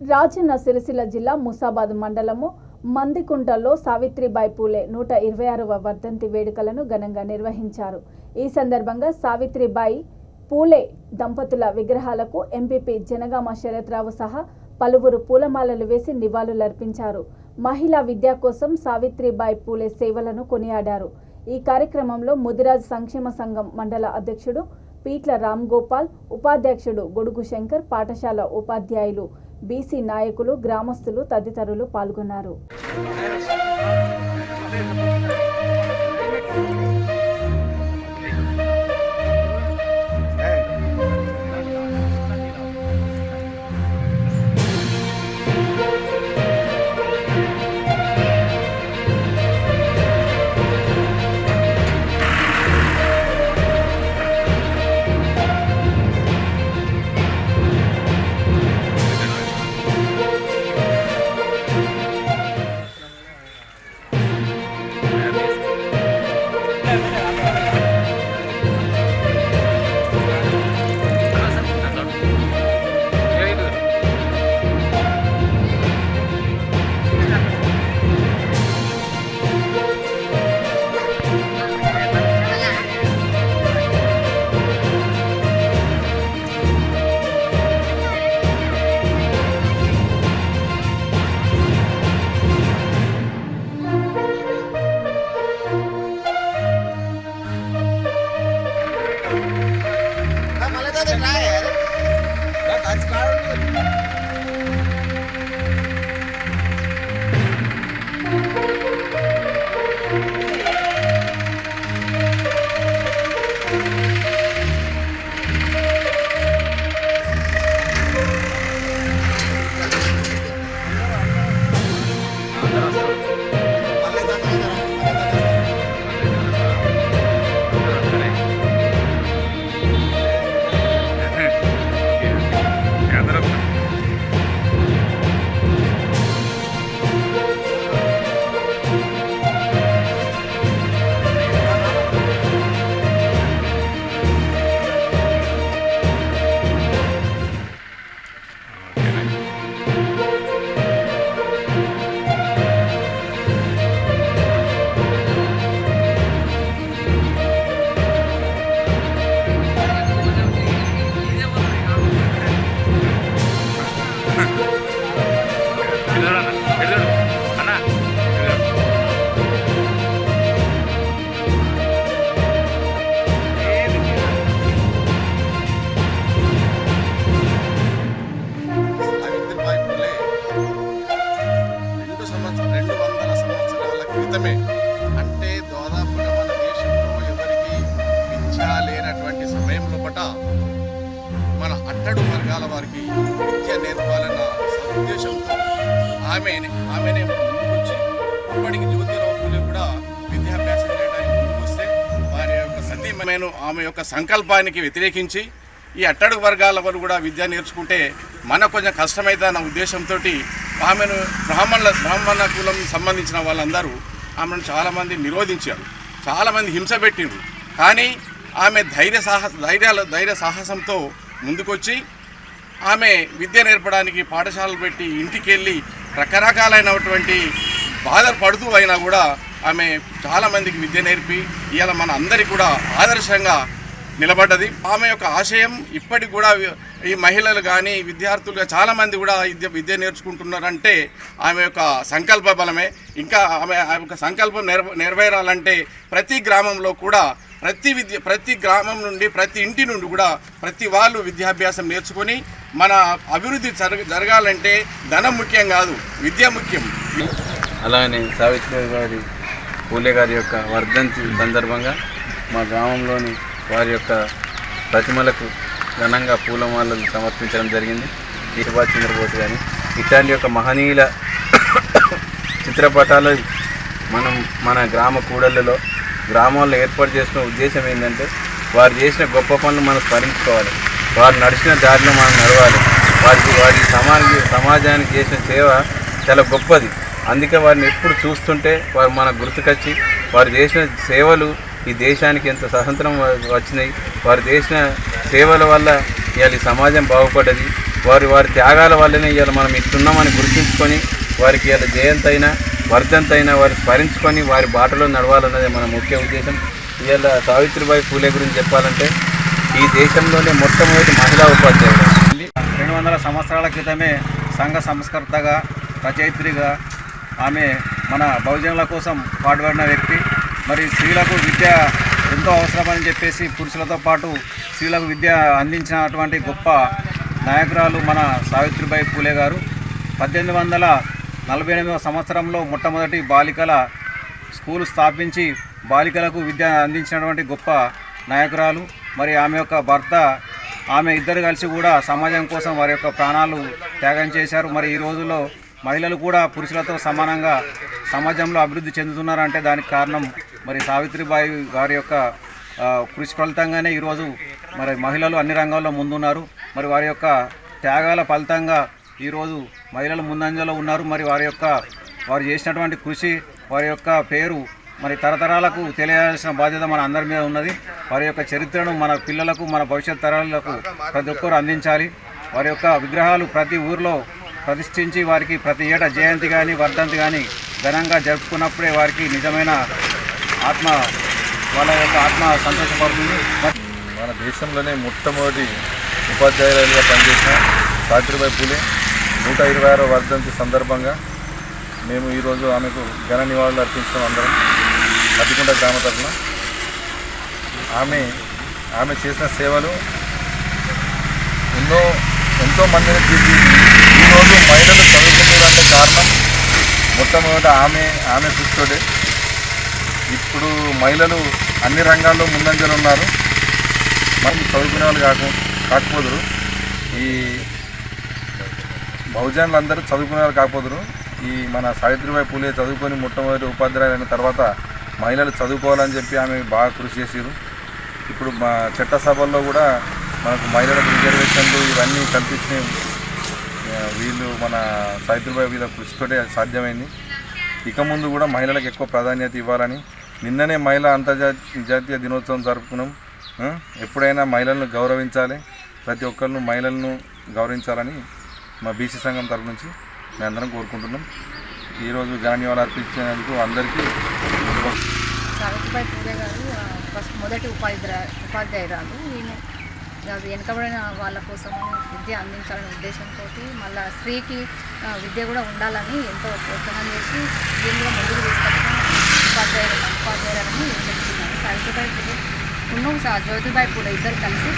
రాజన్న సిరిసిల్ల జిల్లా ముసాబాద్ మండలము మందికుంటలో సావిత్రిబాయి పూలే 126వ వర్ధంతి వేడుకలను ఘనంగా నిర్వహించారు. ఈ సందర్భంగా సావిత్రిబాయి పూలే దంపతుల విగ్రహాలకు ఎంపీపీ జనగామ శరత్రావు సహా పలువురు పూలమాలలు వేసి నివాళులర్పించారు. మహిళా విద్య కోసం సావిత్రిబాయి పూలే సేవలను కొనియాడారు. ఈ కార్యక్రమంలో ముదిరాజ్ సంక్షేమ సంఘం మండల అధ్యక్షుడు పీట్ల రామ్ గోపాల్, ఉపాధ్యక్షుడు గొడుగు శంకర్, పాఠశాల ఉపాధ్యాయులు, బీసీ నాయకులు, గ్రామస్తులు తదితరులు పాల్గొన్నారు. అంటే దాదాపుగా మన దేశంలో ఎవరికి విద్య లేనటువంటి సమయంలో పట మన అట్టడు వర్గాల వారికి విద్య నేర్పాలన్న సదుద్దేశంతో ఆమెనే ముందుకొచ్చి ఇప్పటికి జ్యోతిరావు పూలే కూడా విద్యాభ్యాసం చేయడానికి ముందుకొస్తే వారి యొక్క సతీమణి ఆమె యొక్క సంకల్పానికి వ్యతిరేకించి ఈ అట్టడుగు వర్గాల వారు కూడా విద్య నేర్చుకుంటే మనకు కొంచెం కష్టమైతే అన్న ఉద్దేశంతో ఆమెను బ్రాహ్మణ కులం సంబంధించిన వాళ్ళందరూ ఆమెను చాలామంది నిరోధించారు, చాలామంది హింస పెట్టిండ్రు. కానీ ఆమె ధైర్య సాహసంతో ముందుకొచ్చి ఆమె విద్య నేర్పడానికి పాఠశాలలు పెట్టి ఇంటికి వెళ్ళి రకరకాలైనటువంటి బాధలు పడుతూ అయినా కూడా ఆమె చాలామందికి విద్య నేర్పి ఇవాళ మన అందరికీ కూడా ఆదర్శంగా నిలబడ్డది. ఆమె యొక్క ఆశయం ఇప్పటికి కూడా ఈ మహిళలు కానీ విద్యార్థులు చాలామంది కూడా విద్య నేర్చుకుంటున్నారంటే ఆమె యొక్క సంకల్ప బలమే. ఇంకా ఆమె యొక్క సంకల్పం నెరవేరాలంటే ప్రతి గ్రామంలో కూడా ప్రతి గ్రామం నుండి ప్రతి ఇంటి నుండి కూడా ప్రతి వాళ్ళు విద్యాభ్యాసం నేర్చుకొని మన అభివృద్ధి జరగాలంటే ధనం ముఖ్యం కాదు, విద్య ముఖ్యం. అలానే సావిత్రిబాయి పూలే గారి యొక్క వర్ధంతి సందర్భంగా మా గ్రామంలోని వారి యొక్క ప్రతిమలకు ఘనంగా పూలమాలలు సమర్పించడం జరిగింది. సుభాష్ చంద్రబోస్ గారి ఇట్లాంటి యొక్క మహనీయుల చిత్రపటాలు మన గ్రామ కూడళ్ళలో గ్రామాల్లో ఏర్పాటు చేసుకునే ఉద్దేశం ఏంటంటే వారు చేసిన గొప్ప పనులు మనం స్మరించుకోవాలి, వారు నడిచిన దారిలో మనం నడవాలి. వారి సమాజానికి చేసిన సేవ చాలా గొప్పది. అందుకే వారిని ఎప్పుడు చూస్తుంటే వారు మనకు గుర్తుకొచ్చి వారు చేసిన సేవలు ఈ దేశానికి ఎంత స్వతంత్రం వచ్చినాయి, వారు చేసిన సేవల వల్ల ఇవాళ సమాజం బాగుపడ్డది. వారి త్యాగాల వల్లనే ఇవాళ మనం ఇట్లున్నామని గుర్తించుకొని వారికి ఇవాళ జయంతి అయినా వర్ధంతి అయినా వారు స్మరించుకొని వారి బాటలో నడవాలన్నదే మన ముఖ్య ఉద్దేశం. ఇవాళ సావిత్రిబాయి పూలే గురించి చెప్పాలంటే ఈ దేశంలోనే మొట్టమొదటి మహిళా ఉపాధ్యాయుడు. 200 సంవత్సరాల క్రితమే సంఘ సంస్కర్తగా రచయిత్రిగా ఆమె మన బహుజనుల కోసం పాటుపడిన వ్యక్తి. మరి స్త్రీలకు విద్య ఎంతో అవసరమని చెప్పేసి పురుషులతో పాటు స్త్రీలకు విద్య అందించినటువంటి గొప్ప నాయకురాలు మన సావిత్రిబాయి పూలే గారు. 1848వ సంవత్సరంలో మొట్టమొదటి బాలికల స్కూలు స్థాపించి బాలికలకు విద్య అందించినటువంటి గొప్ప నాయకురాలు. మరి ఆమె యొక్క భర్త ఆమె ఇద్దరు కలిసి కూడా సమాజం కోసం వారి యొక్క ప్రాణాలు త్యాగం చేశారు. మరి ఈ రోజుల్లో మహిళలు కూడా పురుషులతో సమానంగా సమాజంలో అభివృద్ధి చెందుతున్నారంటే దానికి కారణం మరి సావిత్రిబాయి గారి యొక్క కృషి ఫలితంగానే ఈరోజు మరి మహిళలు అన్ని రంగాల్లో ముందున్నారు. మరి వారి యొక్క త్యాగాల ఫలితంగా ఈరోజు మహిళలు ముందంజలో ఉన్నారు. మరి వారు చేసినటువంటి కృషి, వారి యొక్క పేరు మరి తరతరాలకు తెలియాల్సిన బాధ్యత మన అందరి మీద ఉన్నది. వారి యొక్క చరిత్రను మన పిల్లలకు, మన భవిష్యత్ తరాలకు ప్రతి ఒక్కరు అందించాలి. వారి యొక్క విగ్రహాలు ప్రతి ఊరిలో ప్రతిష్ఠించి వారికి ప్రతి ఏటా జయంతి కానీ వర్ధంతి కానీ ఘనంగా జరుపుకున్నప్పుడే వారికి నిజమైన వాళ్ళ యొక్క ఆత్మ సంతోషపడుతుంది. మన దేశంలోనే మొట్టమొదటి ఉపాధ్యాయులుగా పనిచేసిన సావిత్రిబాయి పూలే 126వ వర్ధంతి సందర్భంగా మేము ఈరోజు ఆమెకు ఘన నివాళులు అర్పించడం అందరం మద్దికుంట గ్రామ తరఫున. ఆమె చేసిన సేవలు ఎంతో మందిని తీర్చిదిద్దింది. ఈరోజు మహిళలు చదువుకుంటున్నారంటే కారణం మొట్టమొదట ఆమె కృషితోటే. ఇప్పుడు మహిళలు అన్ని రంగాల్లో ముందంజలు ఉన్నారు. మనం చదువుకునే వాళ్ళు కాకపోదురు. ఈ బహుజనులు అందరూ చదువుకునే వాళ్ళు కాకపోదురు. ఈ మన సావిత్రిబాయి పూలే చదువుకొని మొట్టమొదటి ఉపాధ్యాయులు అయిన తర్వాత మహిళలు చదువుకోవాలని చెప్పి ఆమె బాగా కృషి చేసారు. ఇప్పుడు మా చట్టసభల్లో కూడా మనకు మహిళలకు రిజర్వేషన్లు ఇవన్నీ కల్పించిన వీళ్ళు మన సావిత్రిబాయి వీళ్ళ కృషితోటే సాధ్యమైంది. ఇక ముందు కూడా మహిళలకు ఎక్కువ ప్రాధాన్యత ఇవ్వాలని నిన్ననే మహిళా అంతర్జాతీయ దినోత్సవం జరుపుకున్నాం. ఎప్పుడైనా మహిళలను గౌరవించాలి, ప్రతి ఒక్కరిని మహిళలను గౌరవించాలని మా బీసీ సంఘం తరఫు నుంచి మేము అందరం కోరుకుంటున్నాం. ఈరోజు ఘన నివాళులు అర్పించినందుకు అందరికీ. సావిత్రిబాయి పూలే గారు మొదటి ఉపాధ్యాయురాలు. ఈమె వెనుకబడిన వాళ్ళ కోసం విద్య అందించాలనే ఉద్దేశంతో మళ్ళీ స్త్రీకి విద్య కూడా ఉండాలని ఎంతో ప్రోత్సాహం చేసి దీన్ని ముందుకు తీసుకొచ్చిన ఉపాధ్యాయురాలని చెప్తున్నాను. సావిత్రిబాయి పూలే జ్యోతిబాయి పూలే ఇద్దరు కలిసి